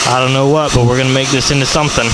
I don't know what, but we're gonna make this into something.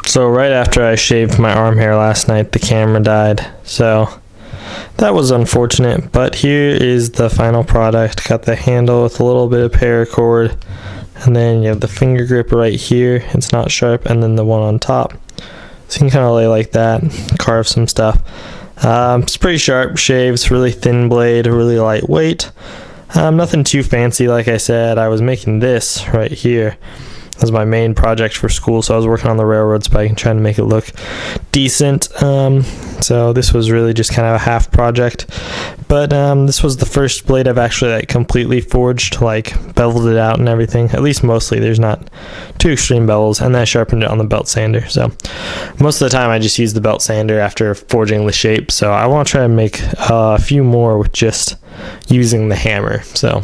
So right after I shaved my arm hair last night, the camera died. So that was unfortunate, but here is the final product. Got the handle with a little bit of paracord, and then you have the finger grip right here. It's not sharp, and then the one on top. So you can kind of lay like that, carve some stuff. It's pretty sharp shaves, really thin blade, really lightweight. Nothing too fancy. Like I said, I was making this right here. That was my main project for school, so I was working on the railroad spike and trying to make it look decent. So this was really just kind of a half project, but this was the first blade I've actually like completely forged, like beveled it out and everything. At least mostly. There's not too extreme bevels, and then I sharpened it on the belt sander. So most of the time I just use the belt sander after forging the shape. So I want to try to make a few more with just using the hammer. So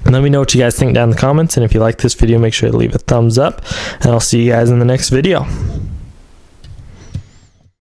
let me know what you guys think down in the comments, and if you like this video, make sure to leave a thumbs up, and I'll see you guys in the next video.